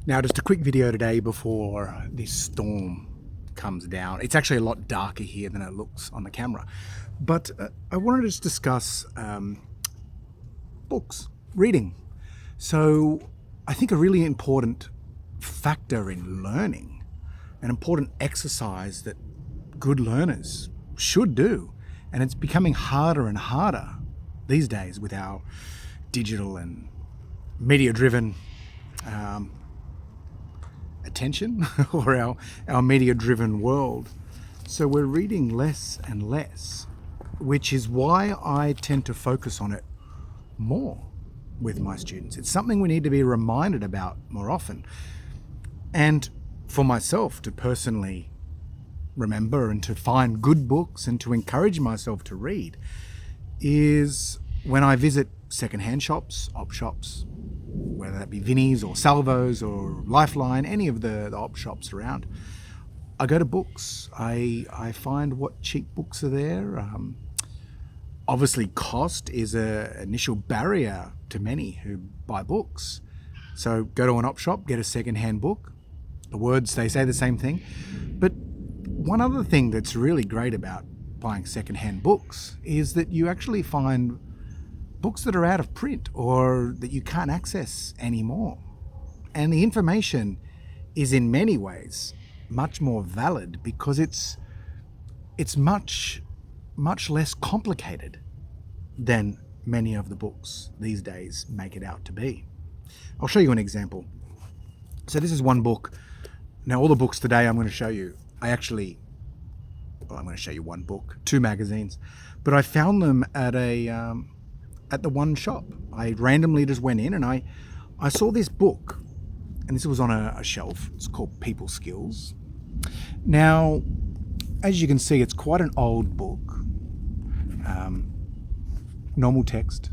Now, just a quick video today before this storm comes down. It's actually a lot darker here than it looks on the camera. But I wanted to just discuss books, reading. So I think a really important factor in learning, an important exercise that good learners should do, and it's becoming harder and harder these days with our digital and media-driven attention or our media-driven world. So we're reading less and less, which is why I tend to focus on it more with my students. It's something we need to be reminded about more often. And for myself to personally remember and to find good books and to encourage myself to read is when I visit secondhand shops, op shops, whether that be Vinnie's or Salvo's or Lifeline, any of the op shops around. I go to books. I find what cheap books are there. Obviously, cost is an initial barrier to many who buy books. So go to an op shop, get a secondhand book. The words, they say the same thing. But one other thing that's really great about buying secondhand books is that you actually find books that are out of print or that you can't access anymore. And the information is in many ways much more valid because it's much less complicated than many of the books these days make it out to be. I'll show you an example. So this is one book. Now all the books today I'm going to show you, I'm going to show you one book, two magazines, but I found them at the one shop. I randomly just went in and I saw this book, and this was on a shelf. It's called People Skills. Now, as you can see, it's quite an old book. Normal text.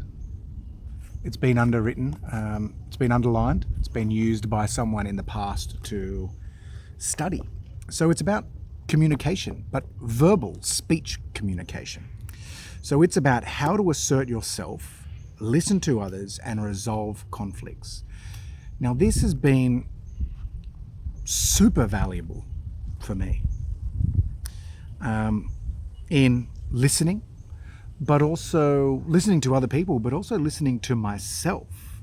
It's been underwritten. It's been underlined. It's been used by someone in the past to study. So it's about communication, but verbal speech communication. So it's about how to assert yourself, listen to others, and resolve conflicts. Now, this has been super valuable for me in listening, but also listening to other people, but also listening to myself.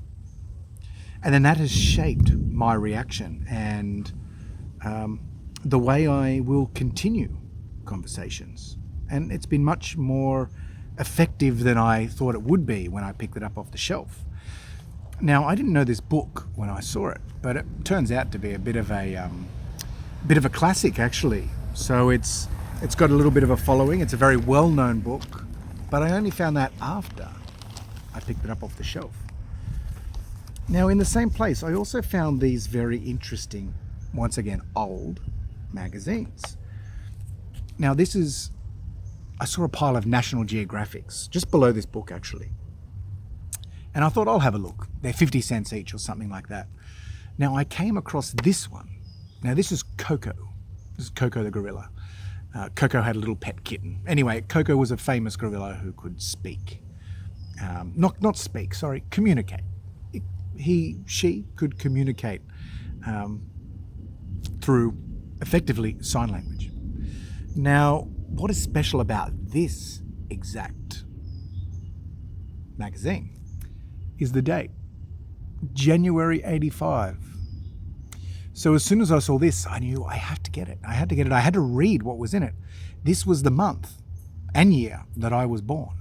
And then that has shaped my reaction and the way I will continue conversations. And it's been much more effective than I thought it would be when I picked it up off the shelf. Now, I didn't know this book when I saw it, but it turns out to be a bit of a classic, actually. So it's got a little bit of a following. It's a very well-known book, but I only found that after I picked it up off the shelf. Now, in the same place, I also found these very interesting, once again, old magazines. Now, I saw a pile of National Geographics just below this book, actually. And I thought, I'll have a look. They're 50 cents each or something like that. Now, I came across this one. Now, this is Coco. This is Coco the gorilla. Coco had a little pet kitten. Anyway, Coco was a famous gorilla who could speak. Not speak, sorry, communicate. She could communicate through, effectively, sign language. Now, what is special about this exact magazine is the date, January 85. So as soon as I saw this, I knew I had to get it. I had to read what was in it. This was the month and year that I was born.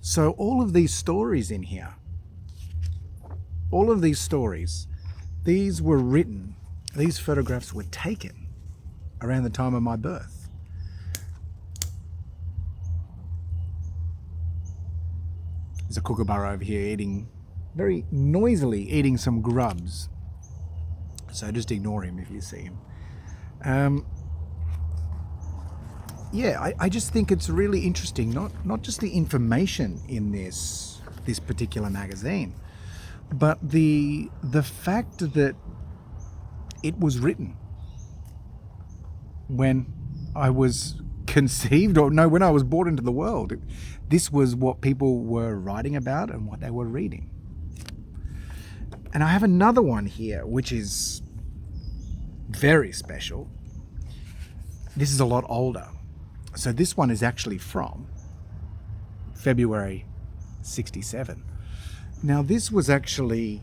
So all of these stories in here, these were written, these photographs were taken around the time of my birth. There's a kookaburra over here very noisily eating some grubs. So just ignore him if you see him. I just think it's really interesting, not just the information in this particular magazine, but the fact that it was written when I was conceived, when I was brought into the world. This was what people were writing about and what they were reading. And I have another one here, which is very special. This is a lot older. So this one is actually from February 67. Now this was actually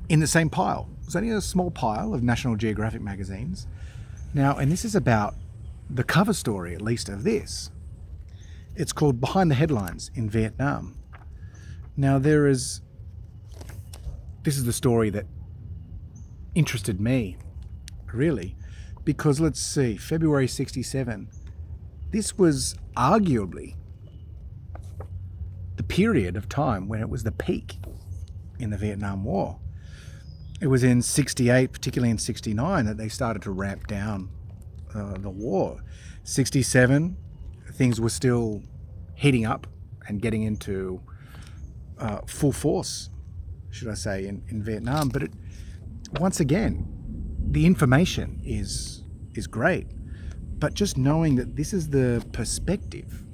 in the same pile. It was only a small pile of National Geographic magazines. Now, and this is about the cover story, at least, of this. It's called Behind the Headlines in Vietnam. Now this is the story that interested me, really, because let's see, February 67, this was arguably the period of time when it was the peak in the Vietnam War. It was in 68, particularly in 69, that they started to ramp down the war. 67, things were still heating up and getting into full force, should I say, in Vietnam. But once again, the information is great, but just knowing that this is the perspective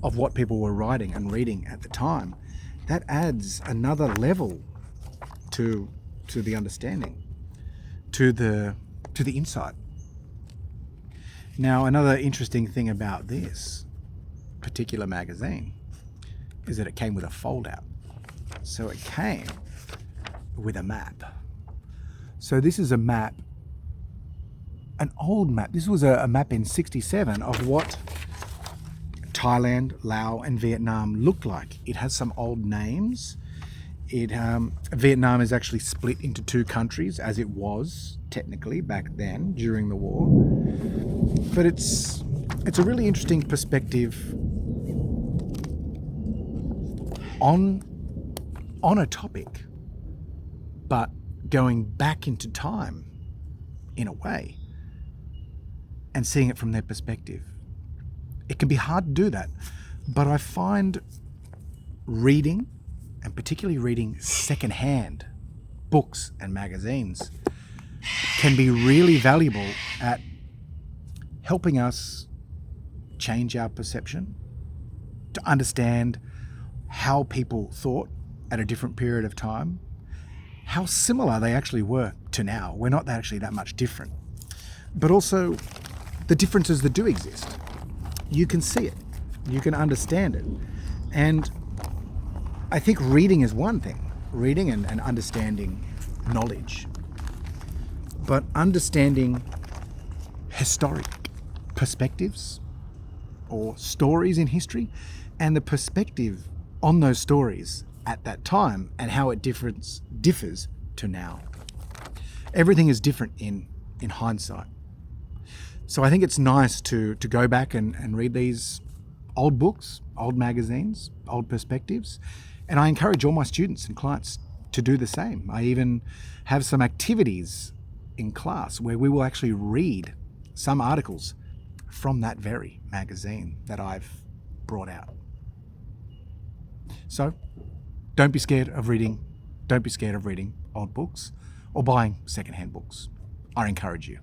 of what people were writing and reading at the time, that adds another level to the understanding, to the insight. Now, another interesting thing about this particular magazine is that it came with a fold-out. So it came with a map. So this is a map, an old map. This was a map in 67 of what Thailand, Laos and Vietnam looked like. It has some old names. Vietnam is actually split into two countries, as it was technically back then during the war. But it's a really interesting perspective on a topic, but going back into time in a way and seeing it from their perspective. It can be hard to do that, but I find reading, and particularly reading secondhand books and magazines, can be really valuable at helping us change our perception, to understand how people thought at a different period of time, how similar they actually were to now. We're not actually that much different, but also the differences that do exist. You can see it, you can understand it. And I think reading is one thing, reading and understanding knowledge, but understanding historic perspectives or stories in history and the perspective on those stories at that time and how it differs to now. Everything is different in hindsight. So I think it's nice to go back and read these old books, old magazines, old perspectives. And I encourage all my students and clients to do the same. I even have some activities in class where we will actually read some articles from that very magazine that I've brought out. So don't be scared of reading. Don't be scared of reading old books or buying secondhand books. I encourage you.